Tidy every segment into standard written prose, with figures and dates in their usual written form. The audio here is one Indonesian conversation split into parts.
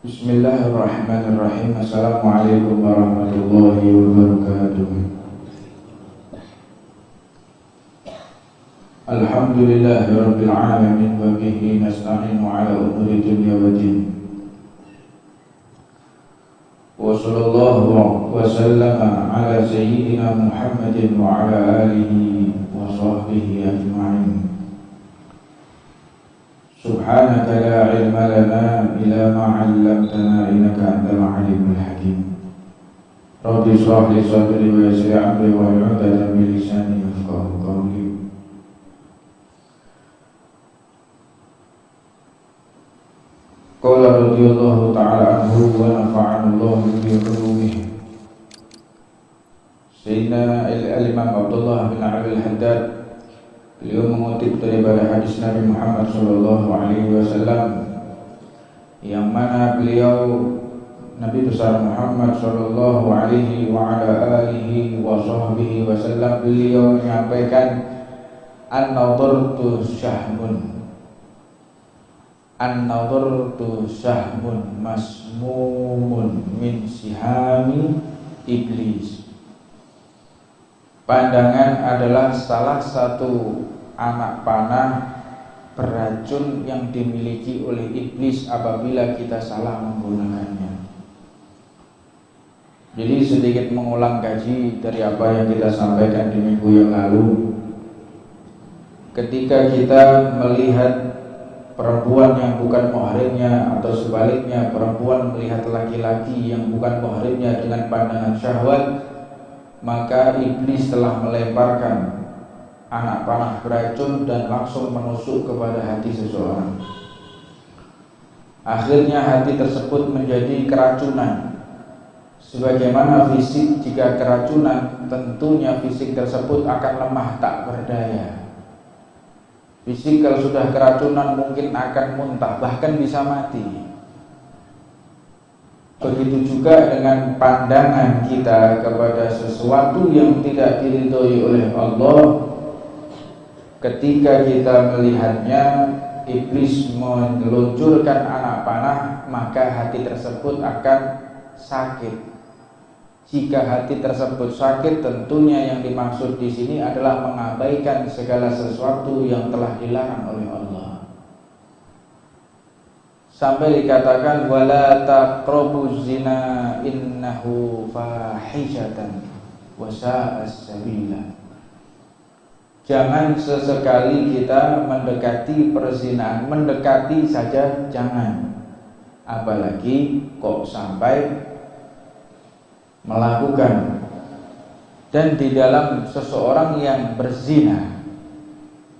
Bismillahirrahmanirrahim. Assalamualaikum warahmatullahi wabarakatuh. Alhamdulillahi rabbil alamin wa bihi nasta'inu ala umuri dunya wa din. Wa sallallahu wa sallama ala sayyidina Muhammadin wa ala alihi wa sahbihi ajma'in. Subhanaka la ilma lana illa ma 'allamtana innaka antal alimul hakim. Rabbi shrah li sadri wa yassir amri wa hlul 'uqdatam min lisani yafqahu qawli. Qala radhiyallahu ta'ala anhu wa nafa'ana Allahu bi ulumihi. Sayyidina al-Imam Abdullah bin Abi al-Haddad, beliau mengutip daripada hadis Nabi Muhammad SAW, yang mana beliau Nabi besar Muhammad SAW beliau menyampaikan an-nadhartu syahmun masmumun min sihami iblis. Pandangan adalah salah satu anak panah beracun yang dimiliki oleh iblis apabila kita salah menggunakannya. Jadi sedikit mengulang kaji dari apa yang kita sampaikan di minggu yang lalu. Ketika kita melihat perempuan yang bukan muhrimnya, atau sebaliknya perempuan melihat laki-laki yang bukan muhrimnya dengan pandangan syahwat, maka iblis telah melemparkan anak panah beracun dan langsung menusuk kepada hati seseorang. Akhirnya hati tersebut menjadi keracunan. Sebagaimana fisik, jika keracunan, tentunya fisik tersebut akan lemah tak berdaya. Fisik kalau sudah keracunan mungkin akan muntah, bahkan bisa mati. Begitu juga dengan pandangan kita kepada sesuatu yang tidak diridhoi oleh Allah. Ketika kita melihatnya, iblis meluncurkan anak panah, maka hati tersebut akan sakit. Jika hati tersebut sakit, tentunya yang dimaksud di sini adalah mengabaikan segala sesuatu yang telah dilarang oleh Allah. Sampai dikatakan wala taqrabuz zina innahu fahishatan wa sa'as sabila. Jangan sesekali kita mendekati perzinahan, mendekati saja jangan. Apalagi kok sampai melakukan. Dan di dalam seseorang yang berzina,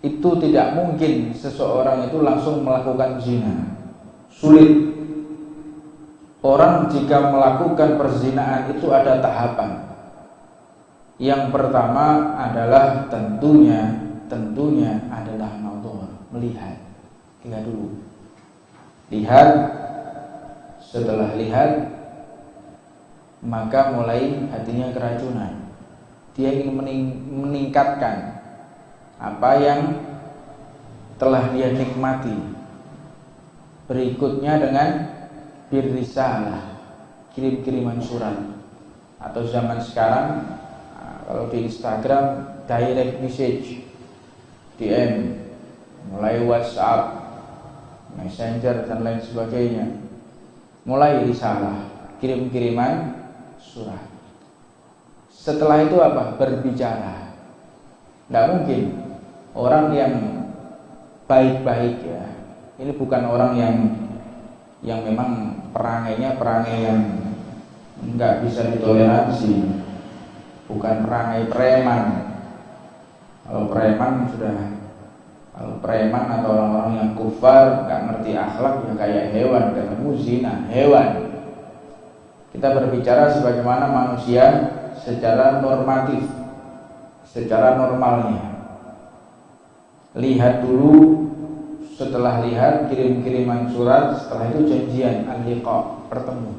itu tidak mungkin seseorang itu langsung melakukan zina. Sulit. Orang jika melakukan perzinahan itu ada tahapan. Yang pertama adalah tentunya adalah nazar, melihat. Lihat dulu. Lihat. Setelah lihat, maka mulai hatinya keracunan. Dia ingin meningkatkan apa yang telah dia nikmati. Berikutnya dengan birrisalah, kirim-kiriman surat. Atau zaman sekarang kalau di Instagram direct message, DM, mulai WhatsApp, Messenger dan lain sebagainya. Mulai risalah, kirim-kiriman surat. Setelah itu apa? Berbicara. Tidak mungkin orang yang baik-baik ya. Ini bukan orang yang memang perangai yang enggak bisa ditoleransi. Bukan perangai preman. Kalau preman atau orang-orang yang kufar enggak ngerti akhlak ya kayak hewan, ketemu zina, hewan. Kita berbicara sebagaimana manusia secara normatif, secara normalnya. Lihat dulu. Setelah lihat, kirim-kiriman surat. Setelah itu janjian, al-liqa, bertemu.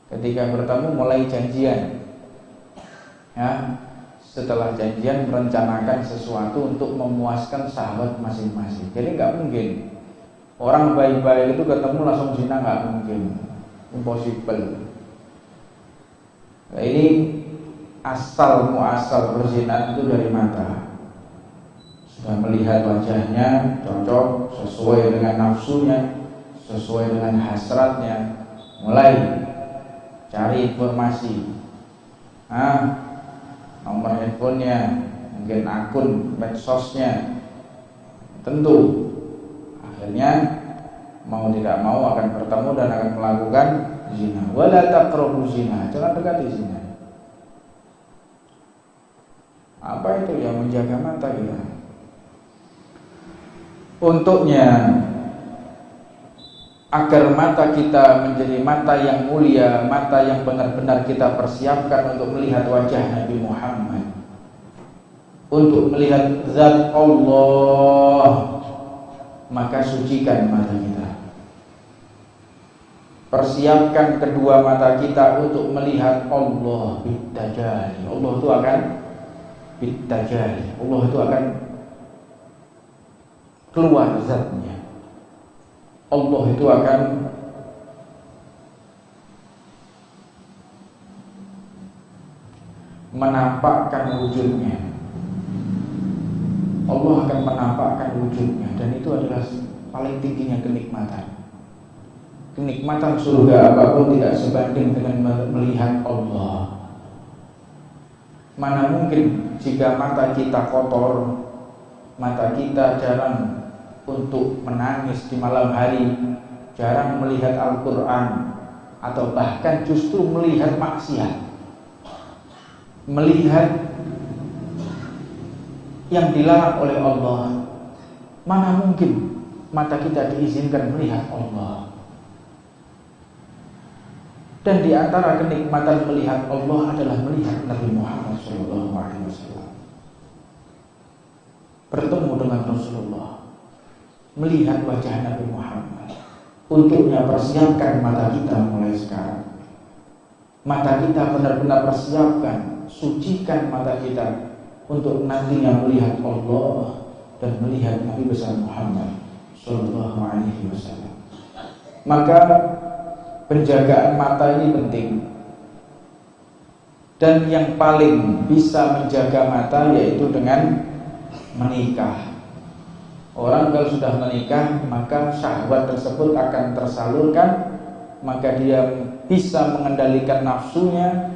Ketika bertemu mulai janjian ya. Setelah janjian merencanakan sesuatu untuk memuaskan sahabat masing-masing. Jadi nggak mungkin Orang baik-baik itu ketemu langsung zina nggak mungkin, impossible. Nah, ini asal muasal perzinahan itu dari mata. Sudah melihat wajahnya cocok, sesuai dengan nafsunya, sesuai dengan hasratnya, mulai cari informasi, nomor handphonenya, mungkin akun medsosnya, tentu akhirnya mau tidak mau akan bertemu dan akan melakukan zina. Wala taqrabu zina, jangan dekati zina. Apa itu yang menjaga mata kita? Untuknya agar mata kita menjadi mata yang mulia, mata yang benar-benar kita persiapkan untuk melihat wajah Nabi Muhammad, untuk melihat zat Allah, maka sucikan mata kita. Persiapkan kedua mata kita untuk melihat Allah bitajali. Allah itu akan bitajali. Allah itu akan keluar zatnya. Allah itu akan menampakkan wujudnya. Allah akan menampakkan wujudnya, dan itu adalah paling tingginya kenikmatan. Kenikmatan surga apapun tidak sebanding dengan melihat Allah. Mana mungkin jika mata kita kotor, mata kita jarang untuk menangis di malam hari, jarang melihat Al-Quran, atau bahkan justru melihat maksiat, melihat yang dilarang oleh Allah. Mana mungkin mata kita diizinkan melihat Allah. Dan di antara kenikmatan melihat Allah adalah melihat Nabi Muhammad SAW, bertemu dengan Rasulullah, melihat wajah Nabi Muhammad. Untuknya persiapkan mata kita mulai sekarang. Mata kita benar-benar persiapkan, sucikan mata kita untuk nantinya melihat Allah dan melihat Nabi besar Muhammad Sallallahu Alaihi Wasallam. Maka penjagaan mata ini penting, dan yang paling bisa menjaga mata yaitu dengan menikah. Orang kalau sudah menikah, maka syahwat tersebut akan tersalurkan, maka dia bisa mengendalikan nafsunya,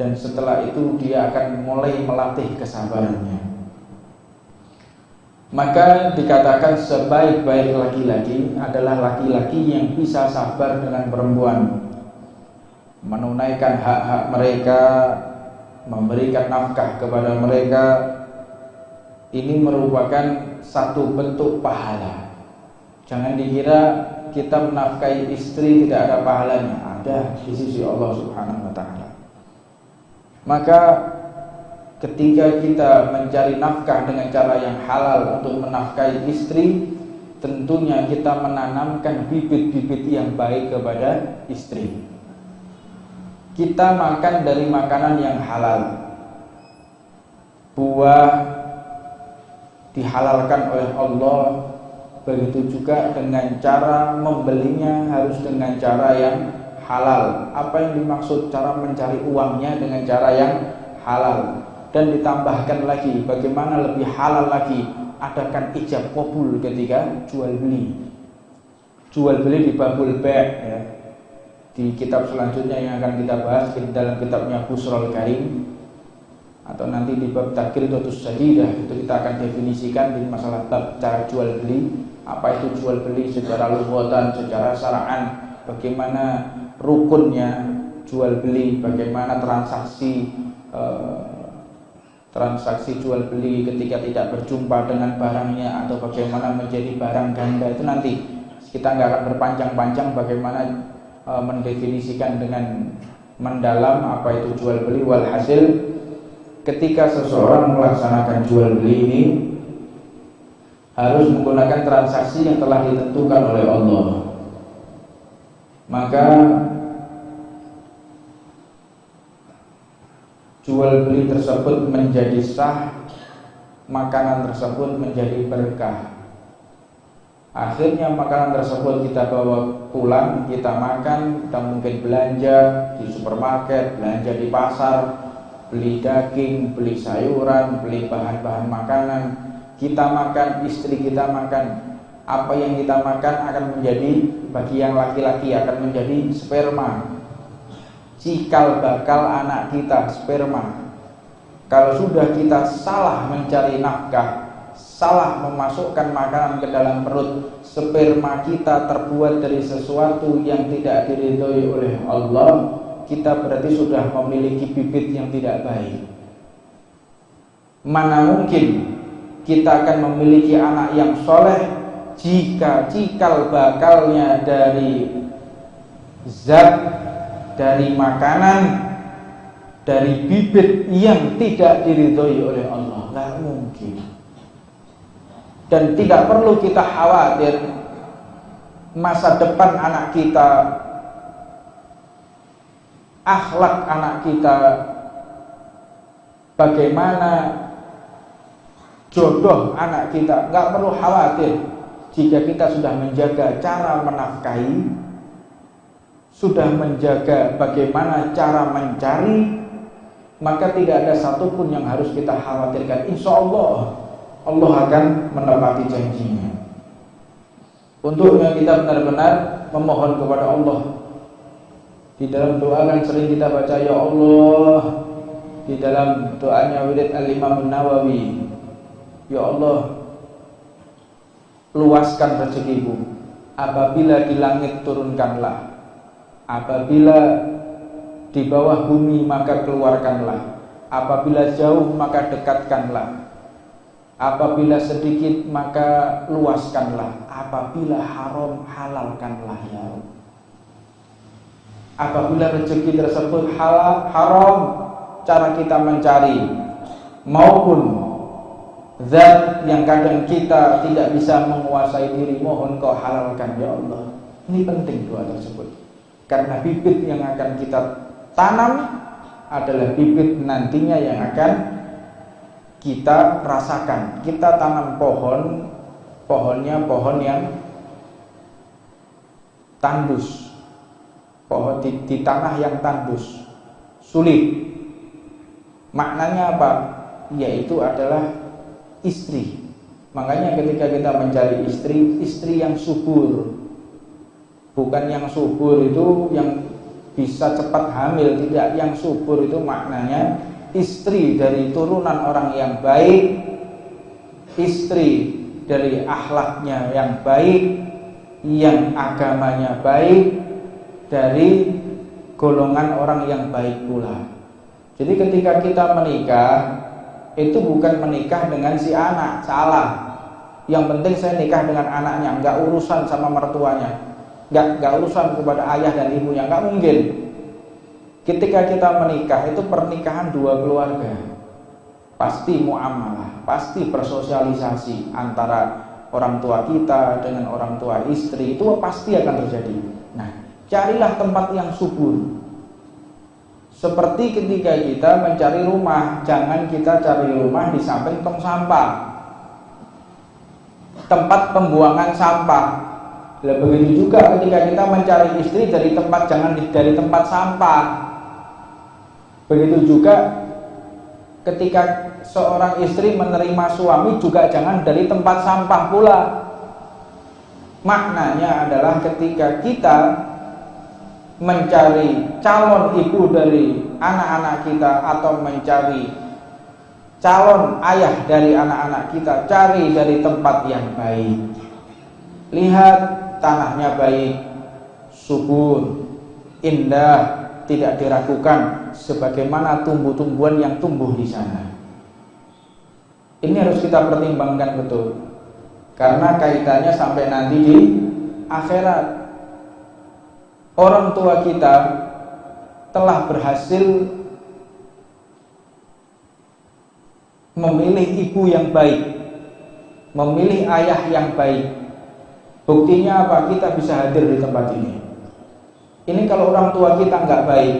dan setelah itu dia akan mulai melatih kesabarannya. Maka dikatakan sebaik-baik laki-laki adalah laki-laki yang bisa sabar dengan perempuan, menunaikan hak-hak mereka, memberikan nafkah kepada mereka. Ini merupakan satu bentuk pahala. Jangan dikira kita menafkahi istri tidak ada pahalanya. Ada di sisi Allah Subhanahu wa ta'ala. Maka ketika kita mencari nafkah dengan cara yang halal untuk menafkahi istri, tentunya kita menanamkan bibit-bibit yang baik kepada istri. Kita makan dari makanan yang halal, buah dihalalkan oleh Allah. Begitu juga dengan cara membelinya harus dengan cara yang halal. Apa yang dimaksud? Cara mencari uangnya dengan cara yang halal. Dan ditambahkan lagi, bagaimana lebih halal lagi, adakan ijab qabul ketika jual beli. Jual beli di babul ba', ya. Di kitab selanjutnya yang akan kita bahas dalam kitabnya Busrul Karim, atau nanti di bab Taqridatus Sadidah, itu kita akan definisikan di masalah bab cara jual beli. Apa itu jual beli secara lughatan, secara syara'an, bagaimana rukunnya jual beli, bagaimana transaksi jual beli ketika tidak berjumpa dengan barangnya, atau bagaimana menjadi barang ganda. Itu nanti kita nggak akan berpanjang-panjang bagaimana mendefinisikan dengan mendalam apa itu jual beli. Walhasil, ketika seseorang melaksanakan jual beli ini harus menggunakan transaksi yang telah ditentukan oleh Allah. Maka jual beli tersebut menjadi sah, makanan tersebut menjadi berkah. Akhirnya makanan tersebut kita bawa pulang, kita makan, kita mungkin belanja di supermarket, belanja di pasar, beli daging, beli sayuran, beli bahan-bahan makanan. Kita makan, istri kita makan. Apa yang kita makan akan menjadi, bagi yang laki-laki akan menjadi sperma, cikal bakal anak kita, sperma. Kalau sudah kita salah mencari nafkah, salah memasukkan makanan ke dalam perut, sperma kita terbuat dari sesuatu yang tidak diridhoi oleh Allah, kita berarti sudah memiliki bibit yang tidak baik. Mana mungkin kita akan memiliki anak yang soleh jika cikal bakalnya dari zat, dari makanan, dari bibit yang tidak diridhoi oleh Allah. Tidak mungkin. Dan tidak perlu kita khawatir masa depan anak kita, akhlak anak kita, bagaimana jodoh anak kita. Nggak perlu khawatir jika kita sudah menjaga cara menafkahi, sudah menjaga bagaimana cara mencari, maka tidak ada satupun yang harus kita khawatirkan. Insya Allah Allah akan menepati janjinya. Untuknya kita benar-benar memohon kepada Allah. Di dalam doa kan sering kita baca ya Allah. Di dalam doanya wirid Al-Imam Nawawi, ya Allah, luaskan rezekiku. Apabila di langit turunkanlah, apabila di bawah bumi maka keluarkanlah, apabila jauh maka dekatkanlah, apabila sedikit maka luaskanlah, apabila haram halalkanlah ya Allah. Apabila rezeki tersebut haram cara kita mencari, maupun zat yang kadang kita tidak bisa menguasai diri, mohon kau halalkan ya Allah. Ini penting doa tersebut, karena bibit yang akan kita tanam adalah bibit nantinya yang akan kita rasakan. Kita tanam pohon, pohonnya pohon yang tandus, pohon di tanah yang tandus, sulit. Maknanya apa? Yaitu adalah istri. Makanya ketika kita mencari istri, istri yang subur, bukan yang subur itu yang bisa cepat hamil, tidak. Yang subur itu maknanya istri dari turunan orang yang baik, istri dari akhlaknya yang baik, yang agamanya baik, dari golongan orang yang baik pula. Jadi ketika kita menikah, itu bukan menikah dengan si anak, salah. Yang penting saya nikah dengan anaknya, nggak urusan sama mertuanya, nggak urusan kepada ayah dan ibunya, nggak mungkin. Ketika kita menikah, itu pernikahan dua keluarga. Pasti muamalah, pasti bersosialisasi antara orang tua kita dengan orang tua istri, itu pasti akan terjadi. Nah, carilah tempat yang subur. Seperti ketika kita mencari rumah, jangan kita cari rumah di samping tong sampah, tempat pembuangan sampah. Begitu juga ketika kita mencari istri dari tempat, jangan dari tempat sampah. Begitu juga ketika seorang istri menerima suami juga jangan dari tempat sampah pula. Maknanya adalah ketika kita mencari calon ibu dari anak-anak kita atau mencari calon ayah dari anak-anak kita, cari dari tempat yang baik. Lihat tanahnya baik, subur, indah, tidak diragukan sebagaimana tumbuh-tumbuhan yang tumbuh di sana. Ini harus kita pertimbangkan betul, karena kaitannya sampai nanti di akhirat. Orang tua kita telah berhasil memilih ibu yang baik, memilih ayah yang baik. Buktinya apa? Kita bisa hadir di tempat ini. Ini kalau orang tua kita nggak baik,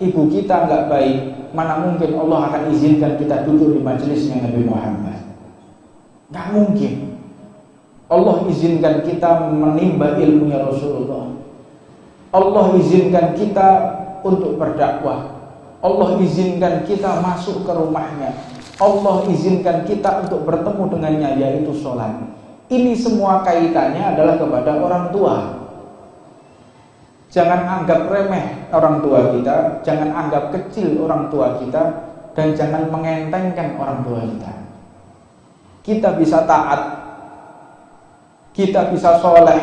ibu kita nggak baik, mana mungkin Allah akan izinkan kita duduk di majelisnya Nabi Muhammad? Nggak mungkin. Allah izinkan kita menimba ilmunya Rasulullah. Allah izinkan kita untuk berdakwah. Allah izinkan kita masuk ke rumahnya. Allah izinkan kita untuk bertemu dengannya, yaitu sholat. Ini semua kaitannya adalah kepada orang tua. Jangan anggap remeh orang tua kita, jangan anggap kecil orang tua kita, dan jangan mengentengkan orang tua kita. Kita bisa taat, kita bisa soleh,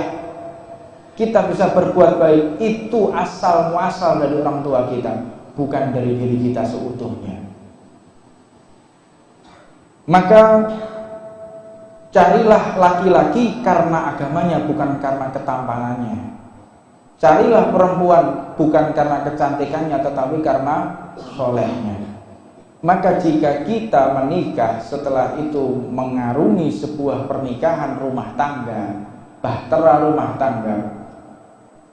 kita bisa berbuat baik, itu asal muasal dari orang tua kita, bukan dari diri kita seutuhnya. Maka carilah laki-laki karena agamanya, bukan karena ketampanannya. Carilah perempuan bukan karena kecantikannya, tetapi karena solehnya. Maka jika kita menikah, setelah itu mengarungi sebuah pernikahan rumah tangga, bahtera rumah tangga,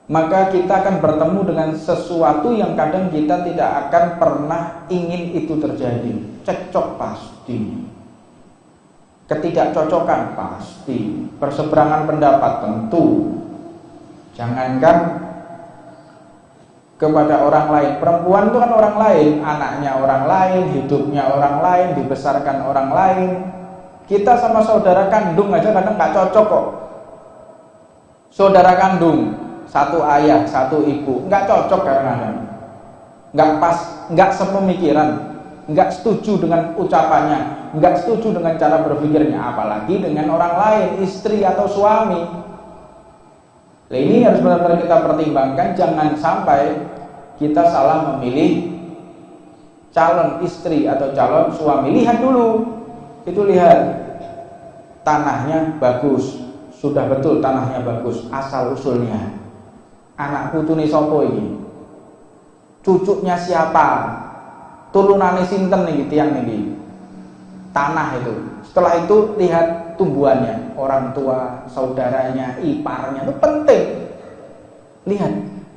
maka kita akan bertemu dengan sesuatu yang kadang kita tidak akan pernah ingin itu terjadi. Cekcok pasti, ketidakcocokan pasti, perseberangan pendapat tentu. Jangankan kepada orang lain, perempuan itu kan orang lain, anaknya orang lain, hidupnya orang lain, dibesarkan orang lain. Kita sama saudara kandung aja kadang nggak cocok kok. Saudara kandung, satu ayah, satu ibu, nggak cocok kadang-kadang, nggak pas, nggak sepemikiran, nggak setuju dengan ucapannya, nggak setuju dengan cara berpikirnya, apalagi dengan orang lain, istri atau suami. Nah, ini harus benar-benar kita pertimbangkan, jangan sampai kita salah memilih calon istri atau calon suami. Lihat dulu, itu lihat tanahnya bagus, sudah betul tanahnya bagus, asal usulnya. Anak putune sapa iki? Cucunya siapa? Turunane sinten niki tiyang niki? Tanah itu. Setelah itu lihat tumbuhannya, orang tua, saudaranya, iparnya, itu penting. Lihat,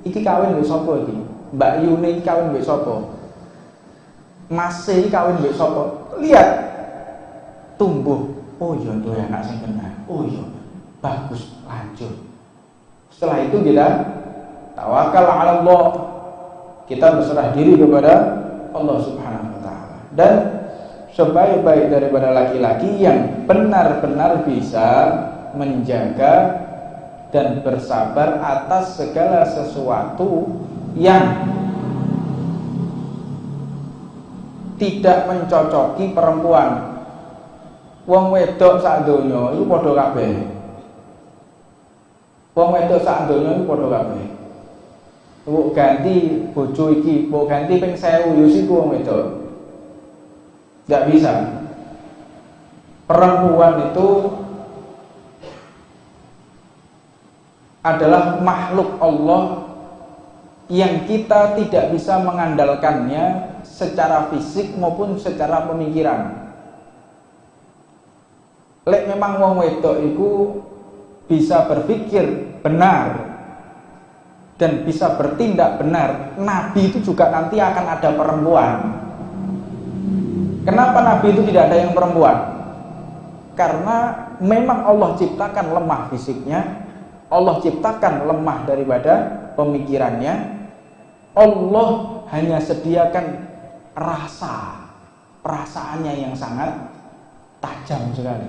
iki kawin mbek sapa iki? Mbak Yuni iki kawin mbek sapa? Mas iki kawin mbek sapa? Lihat. Tumbuh. Oh iya tuh anak sing benar. Oh iya. Bagus, lanjut. Setelah itu kita tawakal 'ala Allah. Kita berserah diri kepada Allah Subhanahu wa taala. Dan sebaik-baik daripada laki-laki yang benar-benar bisa menjaga dan bersabar atas segala sesuatu yang tidak mencocoki perempuan. Wong wedok sak donya iku padha kabeh. Wong wedok sak donya iku padha kabeh. Mbok ganti bojo iki, mbok ganti ping 1000 yo siku wong wedok. Tidak bisa. Perempuan itu adalah makhluk Allah yang kita tidak bisa mengandalkannya secara fisik maupun secara pemikiran. Lek memang wong wedok itu bisa berpikir benar dan bisa bertindak benar, Nabi itu juga nanti akan ada perempuan. Kenapa Nabi itu tidak ada yang perempuan? Karena memang Allah ciptakan lemah fisiknya, Allah ciptakan lemah daripada pemikirannya. Allah hanya sediakan perasaannya yang sangat tajam sekali.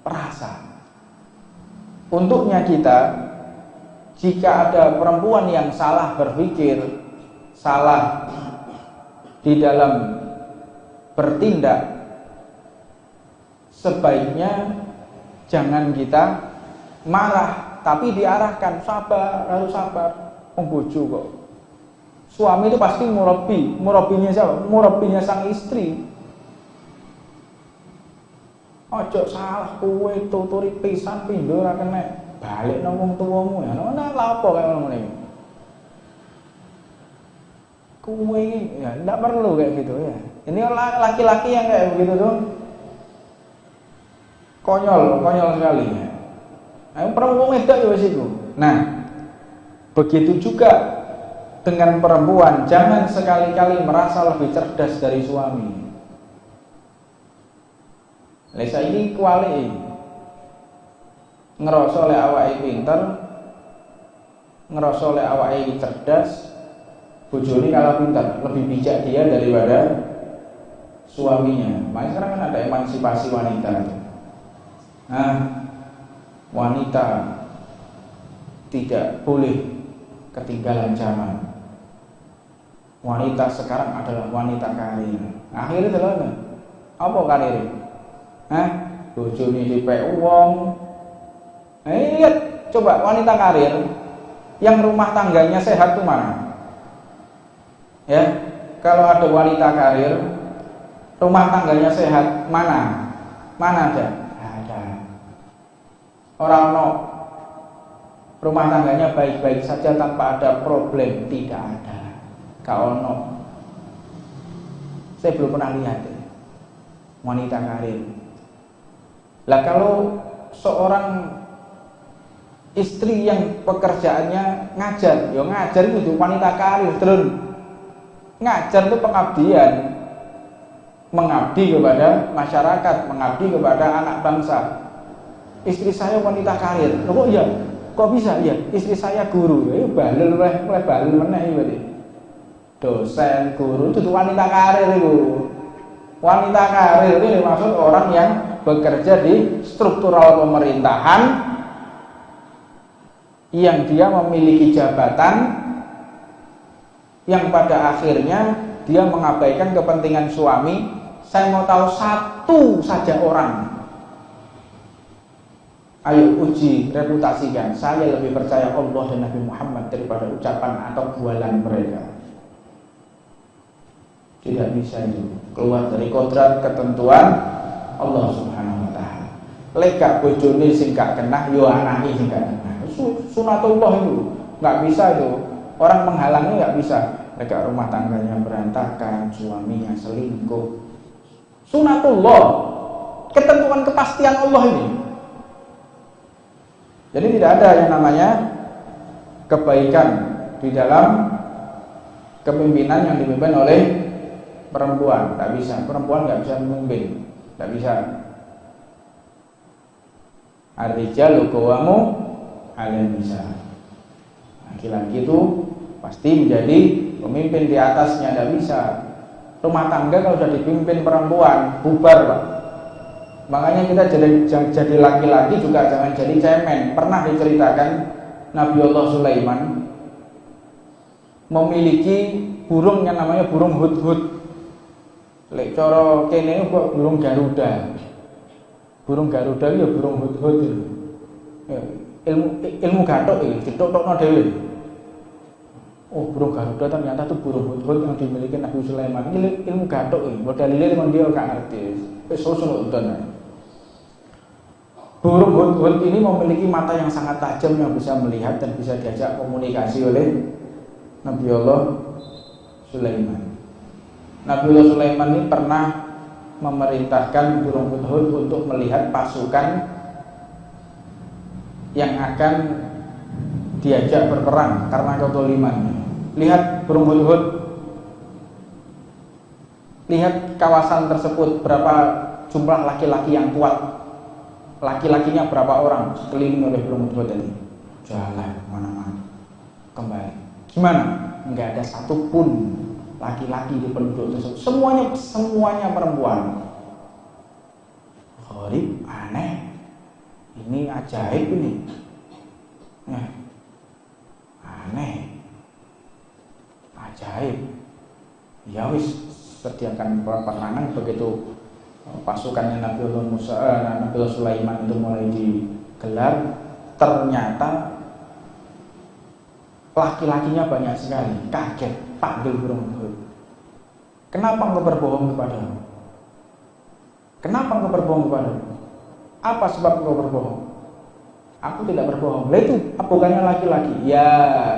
Perasaan. Untuknya kita, jika ada perempuan yang salah berpikir, salah di dalam bertindak, sebaiknya jangan kita marah, tapi diarahkan, sabar, harus sabar. Bojo kok. Suami itu pasti murabinya siapa? Murabinya sang istri. Ojo salah kowe tuturi pisan pindho ora kenek. Balik nang wong tuwamu ya. Ana lha apa kaya ngono iki? Kowe ya ndak perlu kayak gitu ya. Ini laki-laki yang kayak begitu tuh konyol sekali ya. Nah, perempuan wedok ya wis iku. Nah, begitu juga dengan perempuan, jangan sekali-kali merasa lebih cerdas dari suami. Lah saiki kuali. ngerasa oleh awake pinter, ngerasa oleh awake cerdas, bojone kalah pinter, lebih bijak dia daripada suaminya. Makanya sekarang kan ada emansipasi wanita. Nah, wanita tidak boleh ketinggalan zaman. Wanita sekarang adalah wanita karir. Akhirnya adalah apa karir? Bojone dipek wong. Lihat coba wanita karir yang rumah tangganya sehat tuh mana? Ya, kalau ada wanita karir rumah tangganya sehat mana? Mana ada? Ada. Orang no rumah tangganya baik-baik saja tanpa ada problem, tidak ada. Kau no, saya belum pernah lihat wanita karir. Lah kalau seorang istri yang pekerjaannya ngajar, ya ngajar itu wanita karir terus. Ngajar itu pengabdian, mengabdi kepada masyarakat, mengabdi kepada anak bangsa. Istri saya wanita karir, kok iya? Kok bisa? Ya, istri saya guru, ya balel mulai balel meneh berarti. Dosen, guru itu wanita karir itu. Wanita karir ini maksud orang yang bekerja di struktural pemerintahan, yang dia memiliki jabatan, yang pada akhirnya dia mengabaikan kepentingan suami. Saya mau tahu satu saja orang, ayo uji reputasikan. Saya lebih percaya Allah dan Nabi Muhammad daripada ucapan atau bualan mereka. Tidak bisa itu keluar dari kodrat ketentuan Allah Subhanahu wa taala. Lek bojone sing gak kena yo anake sing gak kena. Sunatullah itu nggak bisa itu. Orang menghalangi nggak bisa. Lek rumah tangganya berantakan, suaminya selingkuh. Sunatullah, ketentuan kepastian Allah ini. Jadi tidak ada yang namanya kebaikan di dalam kepemimpinan yang dipimpin oleh perempuan. Tak bisa, perempuan nggak bisa memimpin, tak bisa. Ar-rijalu qawwamu 'alan nisa. Laki-laki itu pasti menjadi pemimpin di atasnya, tidak bisa. Rumah tangga kalau sudah dipimpin perempuan bubar, Pak. Makanya kita jadi laki-laki juga jangan jadi cemen. Pernah diceritakan Nabi Allah Sulaiman memiliki burung yang namanya burung hudhud. Lek cara kene kok burung garuda. Burung garuda ya burung hudhud. Ya, ilmu gathuk iki ditok-tokno dhewe. Oh, burung garuda ternyata itu burung hudhud yang dimiliki Nabi Sulaiman. Ini ilmu gathuk iki, modalile memang dia gak ngerti. Wis susun udan. Burung hudhud ini memiliki mata yang sangat tajam yang bisa melihat dan bisa diajak komunikasi oleh Nabi Allah Sulaiman. Nabi Allah Sulaiman ini pernah memerintahkan burung hudhud untuk melihat pasukan yang akan diajak berperang karena kezalimannya. Lihat burung hudhud, lihat kawasan tersebut, berapa jumlah laki-laki yang kuat, laki-lakinya berapa orang sekeliling oleh burung hudhud ini. Jalan mana-mana, kembali. Gimana? Enggak ada satupun laki-laki di penduduk tersebut. Semuanya perempuan. Gharib, aneh. Ini ajaib ini. Nah, aneh. Ajaib. Ya wis, sediakan peperangan. Begitu pasukannya Nabi Allah Sulaiman itu mulai digelar, ternyata laki-lakinya banyak sekali. Kaget, panggil burung hudhud. Kenapa engkau berbohong kepadamu? Kenapa engkau berbohong kepadamu? Apa sebab engkau berbohong? Aku tidak berbohong. Lah itu bukannya laki-laki. Ya,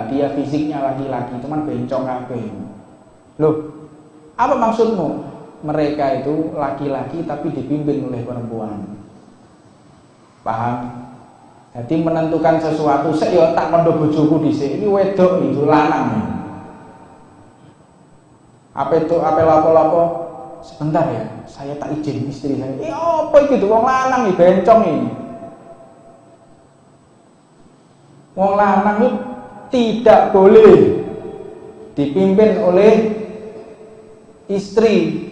dia fisiknya laki-laki, cuman bencong kabeh. Loh, apa maksudmu? Mereka itu laki-laki tapi dipimpin oleh perempuan. Paham? Jadi menentukan sesuatu, saya tak kondo bojoku dhisik, iki wedok itu lanang. Apa itu? Apa lapo-lapo? Sebentar ya, saya tak izin istri saya. Apa iki tuh wong lanang iki bencong iki. Wong lanang itu tidak boleh dipimpin oleh istri,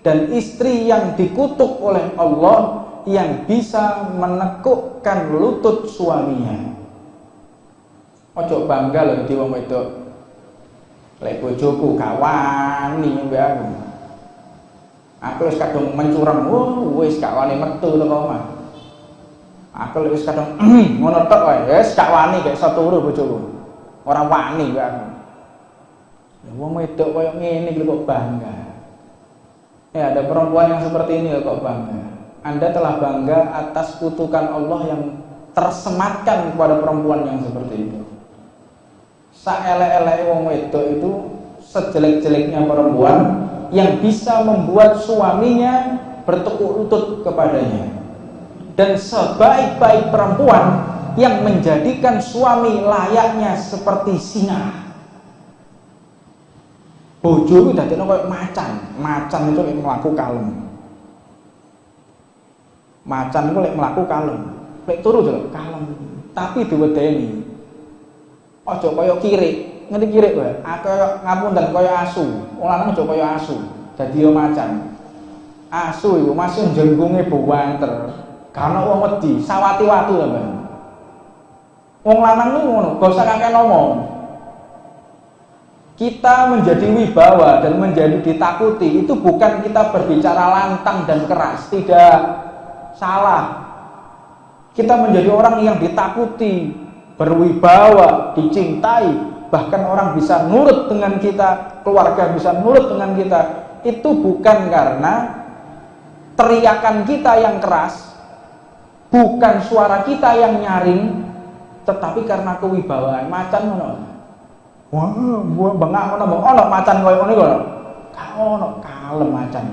dan istri yang dikutuk oleh Allah yang bisa menekukkan lutut suaminya. Ojo bangga lho di wong wedok. Lek bojoku kawani mbek aku. Aku wis kadung mencurang, wis gak wani metu teko omah. Aku wis kadung ngono tok wae, wis gak wani gak iso turu bojoku. Ora wani mbek aku. Wong wedok koyo ngene iki kok bangga. Ya, ada perempuan yang seperti ini kok bangga. Anda telah bangga atas kutukan Allah yang tersematkan kepada perempuan yang seperti itu. Saelek-elek wong wedok itu, sejelek-jeleknya perempuan yang bisa membuat suaminya bertekuk lutut kepadanya, dan sebaik-baik perempuan yang menjadikan suami layaknya seperti singa. Bojo itu dadekno koyo macan itu lek mlaku kalem. Macan itu lek mlaku kalem, lek turu yo kalem, tapi diwedeni. Aja koyo kirik, ngerti kirik wae. Aku ngapunten koyo asu. Wong lanang aja koyo asu, dadi yo macan. Asu iku masih jenggunge buwanter. Karena wong wedi, sawati watu ta, Bang. Wong lanang niku ngono, gak usah kakek ngomong. Kita menjadi wibawa dan menjadi ditakuti itu bukan kita berbicara lantang dan keras, tidak, salah. Kita menjadi orang yang ditakuti, berwibawa, dicintai, bahkan orang bisa nurut dengan kita, keluarga bisa nurut dengan kita. Itu bukan karena teriakan kita yang keras, bukan suara kita yang nyaring, tetapi karena kewibawaan. Macan ngono. Wah, bengak ngono, ono macan koyo ngene kok. Ka ono, kalem macan.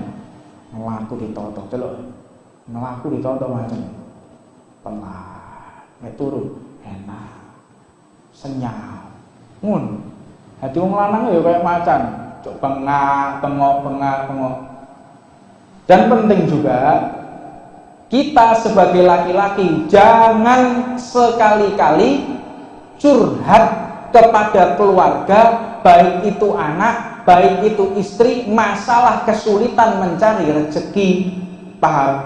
Mlaku ditoto, delok. Mlaku ditoto macan. Pelan, nek turu enak. Senyap. Ngono. Dadi wong lanang ya kayak macan, cok bengak. Dan penting juga kita sebagai laki-laki jangan sekali-kali curhat kepada keluarga, baik itu anak, baik itu istri, masalah kesulitan mencari rezeki. Paham?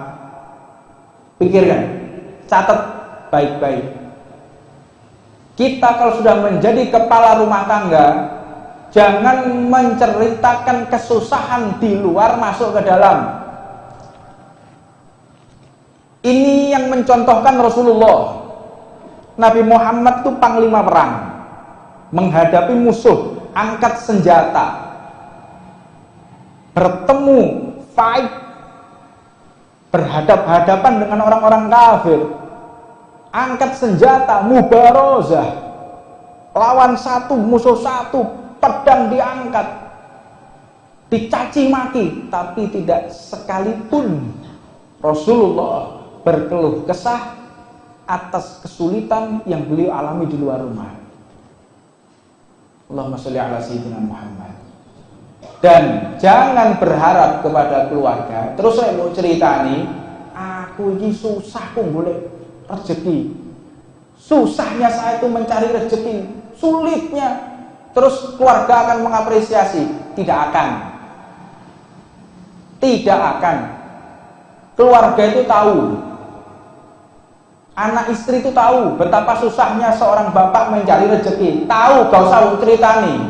Pikirkan, catat baik-baik. Kita kalau sudah menjadi kepala rumah tangga, jangan menceritakan kesusahan di luar masuk ke dalam. Ini yang mencontohkan Rasulullah. Nabi Muhammad itu panglima perang, menghadapi musuh, angkat senjata, bertemu, fight, berhadap-hadapan dengan orang-orang kafir, angkat senjata, mubarozah, lawan satu, musuh satu, pedang diangkat, dicaci maki, tapi tidak sekalipun Rasulullah berkeluh kesah atas kesulitan yang beliau alami di luar rumah. Allahumma sholli ala sayyidina Muhammad. Dan jangan berharap kepada keluarga. Terus saya mau cerita nih, aku ini susah kok boleh rezeki. Susahnya saya itu mencari rezeki, sulitnya. Terus keluarga akan mengapresiasi? Tidak akan. Tidak akan. Keluarga itu tahu. Anak istri itu tahu betapa susahnya seorang bapak mencari rezeki. Tahu, gak usah cerita nih.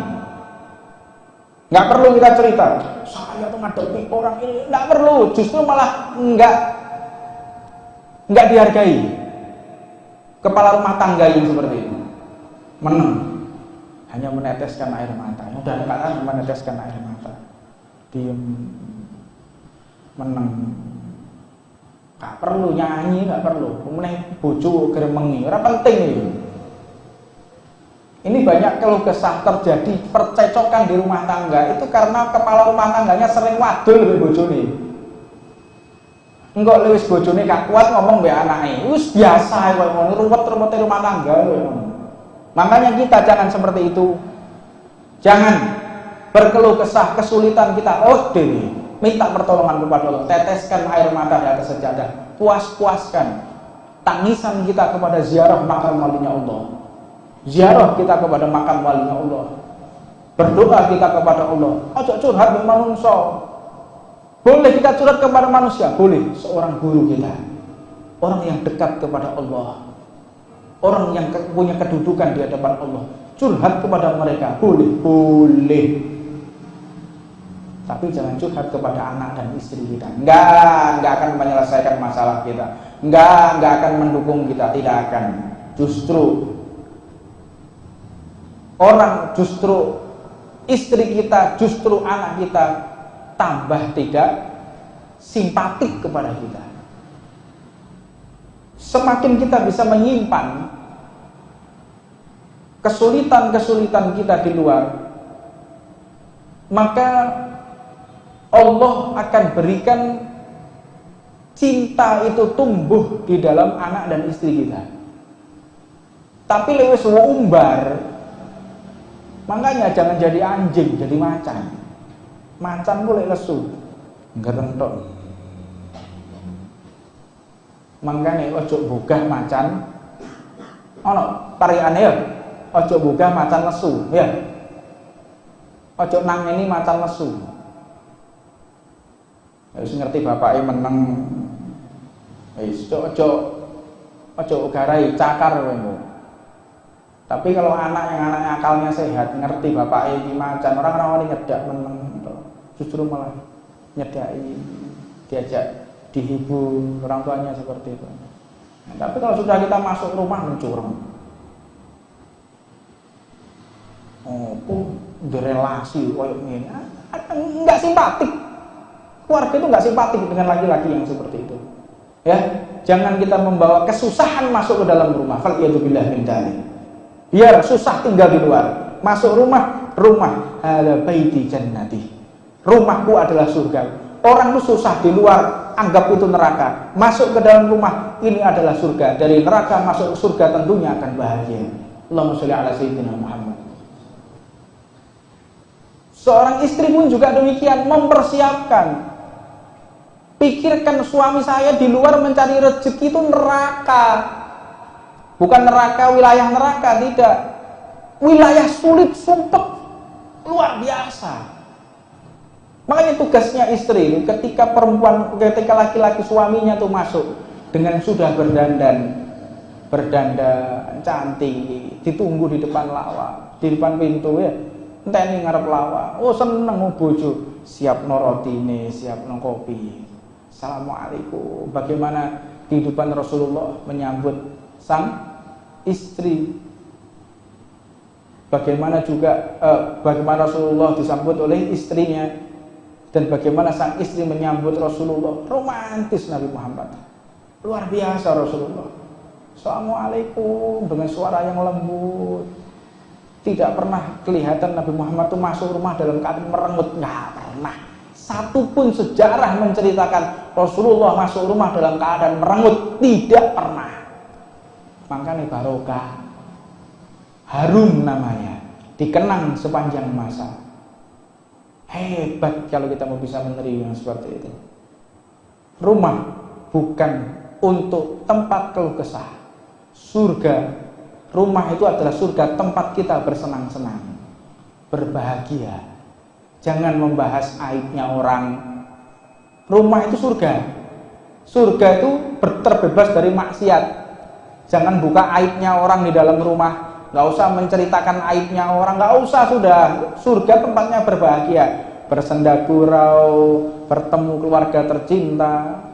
Gak perlu kita cerita. Saya tuh ngadepi orang ini, gak perlu. Justru malah nggak dihargai. Kepala rumah tangga yang seperti itu menang, hanya meneteskan air mata. Udah katakan meneteskan air mata, diem, menang. Gak perlu nyanyi, gak perlu. Kemudian bojo geremengi, ora penting ini. Ini banyak keluh kesah terjadi percecokan di rumah tangga itu karena kepala rumah tangganya sering wadul lebih bojone. Enggak lewis bojone gak kuat ngomong mbek anake. Wis biasa koyo ngono, ruwet-ruwete rumah tangga koyo ngono. Makanya kita jangan seperti itu. Jangan berkeluh kesah kesulitan kita. Oh dewi, minta pertolongan kepada Allah, teteskan air mata di atas sajadah, puas-puaskan tangisan kita kepada ziarah makam walinya Allah. ziarah kita kepada makam wali Allah, berdoa kita kepada Allah. Ojo curhat dengan manusia. Boleh kita curhat kepada manusia, boleh. Seorang guru kita, orang yang dekat kepada Allah, orang yang punya kedudukan di hadapan Allah, curhat kepada mereka, boleh. Tapi jangan curhat kepada anak dan istri kita. Enggak akan menyelesaikan masalah kita. Enggak akan mendukung kita, tidak akan. Justru istri kita, justru anak kita tambah tidak simpatik kepada kita. Semakin kita bisa menyimpan kesulitan-kesulitan kita di luar, maka Allah akan berikan cinta itu tumbuh di dalam anak dan istri kita. Tapi lewat semua umbar, makanya jangan jadi anjing, jadi macan. Macan boleh lesu, ngerentok. Makanya ojo bugah macan. Ono tariane ya, ojo bugah macan lesu, ya. Ojo nang ini macan lesu. Harus ngerti bapaknya meneng. Ojo garai cakar kowe. Tapi kalau anaknya akalnya sehat, ngerti bapaknya iki macan, orang-orang nyedak meneng, justru malah nyedai, diajak dihibur orang tuanya seperti itu. Nah, tapi kalau sudah kita masuk rumah mencurang, direlasi kayak gini, nggak simpatik. Keluarga itu nggak simpatik dengan laki-laki yang seperti itu. Ya, jangan kita membawa kesusahan masuk ke dalam rumah. Faliyadzubillah min dzalik. Biar susah tinggal di luar. Masuk rumah hada baiti jannati. Rumahku adalah surga. Orang itu susah di luar, anggap itu neraka. Masuk ke dalam rumah, ini adalah surga. Dari neraka masuk ke surga tentunya akan bahagia. Allahumma sholli ala sayyidina Muhammad. Seorang istri pun juga demikian, mempersiapkan. Pikirkan suami saya di luar mencari rezeki itu neraka. Bukan neraka, wilayah neraka, tidak. Wilayah sulit, sumpek, luar biasa. Makanya tugasnya istri, ketika laki-laki suaminya tuh masuk dengan sudah berdandan cantik, ditunggu di depan lawa, di depan pintu ya. Enteni ngarep lawa. Oh seneng bojo, siap norotine, siap nang kopi. Assalamualaikum. Bagaimana kehidupan Rasulullah menyambut sang istri? Bagaimana Rasulullah disambut oleh istrinya, dan bagaimana sang istri menyambut Rasulullah? Romantis Nabi Muhammad, luar biasa Rasulullah. Assalamualaikum dengan suara yang lembut. Tidak pernah kelihatan Nabi Muhammad itu masuk rumah dalam keadaan merengut, nggak pernah. Satu pun sejarah menceritakan Rasulullah masuk rumah dalam keadaan merengut, tidak pernah. Makanya barokah, harum namanya, dikenang sepanjang masa. Hebat kalau kita mau bisa menerima seperti itu. Rumah bukan untuk tempat keluh kesah. Surga, rumah itu adalah surga, tempat kita bersenang-senang, berbahagia. Jangan membahas aibnya orang. Rumah itu surga. Surga itu terbebas dari maksiat. Jangan buka aibnya orang di dalam rumah. Gak usah menceritakan aibnya orang. Gak usah, sudah. Surga tempatnya berbahagia, bersenda gurau, bertemu keluarga tercinta.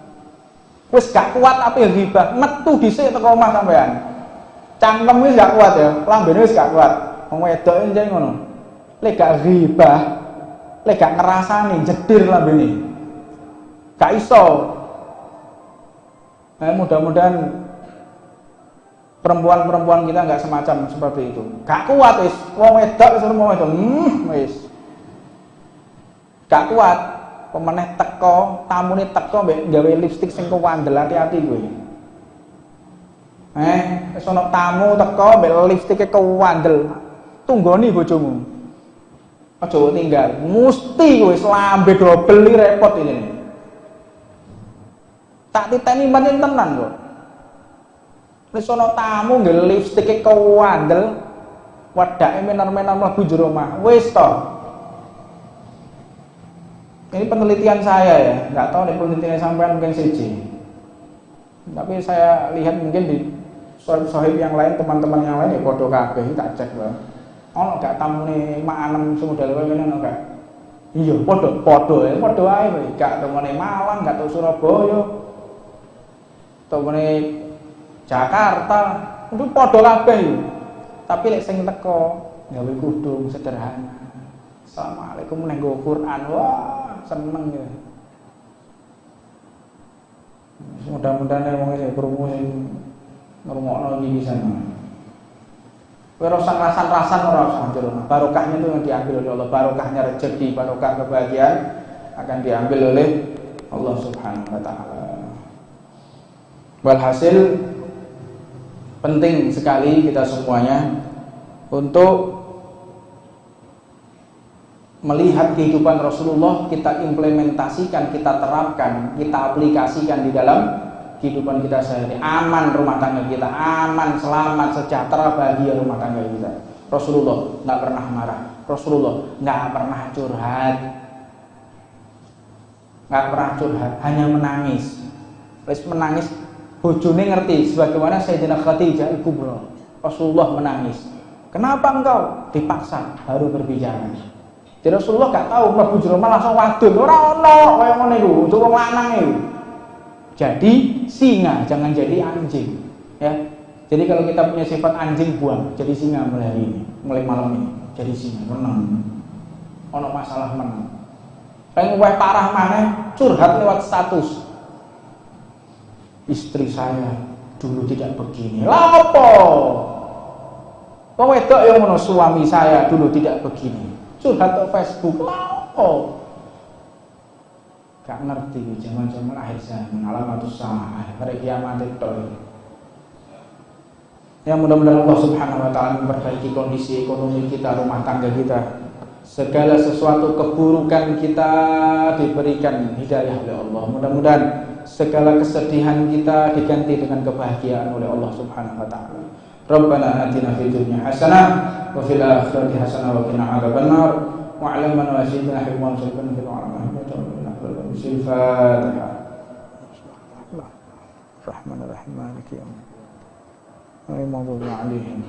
Wis gak kuat apa ya ghibah, metu dhisik teko omah sampean. Cangkem wis gak kuat ya, lambene wis gak kuat. Wong wedok enjing ngono. Lek gak ghibah, lek gak ngerasani jedir lambene. Gak iso. Mudah-mudahan perempuan-perempuan kita nggak semacam seperti itu. Gak kuat wis, wong wedok wis wong wedok. Wis. Gak kuat. Pemeneh teko, tamune teko mbek gawe lipstik sing kewandel, hati-hati kowe. Wis ana tamu teko mbek lipstike kewandel. Tunggoni bojomu. Aja tinggal. Mesti kowe lambe dobel repot ini. Tak titeni pancen tenan kok. Wis ana tamu nggawe lipstike kewandel, wedake menor-menor mlebu jero omah. Wis to. Ini penelitian saya ya, nggak tahu nih penelitian sampean mungkin siji. Tapi saya lihat mungkin di sohib yang lain, teman-teman yang lain ya podo kabeh, tak cek lho. Ono gak tamune mak anem sing model kowe ngene ono gak? Iya, podo ae kowe. Gak temune Malang, gak tau Surabaya. Temune Jakarta, itu podo kabeh. Tapi lek sing teko gawe kudung sederhana. Assalamualaikum ning nggo Quran. Wah, seneng ya. Mudah-mudahan wong iki krungu sing ngrungokno iki bisa. Kowe ora usah rasan-rasan, ora usah jero. Barokahnya itu yang diambil oleh Allah, barokahnya rezeki, barokah kebahagiaan akan diambil oleh Allah Subhanahu wa taala. Walhasil penting sekali kita semuanya untuk melihat kehidupan Rasulullah, kita implementasikan, kita terapkan, kita aplikasikan di dalam kehidupan kita sehari. Aman rumah tangga kita, aman, selamat, sejahtera, bahagia rumah tangga kita. Rasulullah nggak pernah marah, Rasulullah nggak pernah curhat, hanya menangis. Terus menangis, bojone ngerti, sebagaimana Sayyidina Khadijah Al-Kubra. Rasulullah menangis. Kenapa engkau? Dipaksa harus berbicara. Jadi Rasulullah gak tahu mlebu jero omah langsung wadon, ora ono kaya ngene iku, untuk wong lanang iku. Jadi singa, jangan jadi anjing, ya. Jadi kalau kita punya sifat anjing, buang jadi singa mulai hari ini, mulai malam ini, jadi singa, menang. Ono masalah menang. Pengen luwih parah maneh, curhat lewat status. Istri saya dulu tidak begini. Lah apa? Wong wedok yang ngono, suami saya dulu tidak begini. Curhat ke Facebook, lapo gak ngerti zaman-zaman akhir zaman, alamatus saah, hari kiamat itu. Ya mudah-mudahan Allah Subhanahu wa taala memperbaiki kondisi ekonomi kita, rumah tangga kita, segala sesuatu keburukan kita diberikan hidayah oleh Allah. Mudah-mudahan segala kesedihan kita diganti dengan kebahagiaan oleh Allah Subhanahu wa taala. Rabbana atina fid dunya hasanah wa fil akhirati hasanah wa qina adzabannar wa 'allam man wasidna hibban sulkan fil alamin wa ta'ala bil Fatiha. Rahmanir Rahim maliki yaumiddin. Wa maghdubi 'alaihim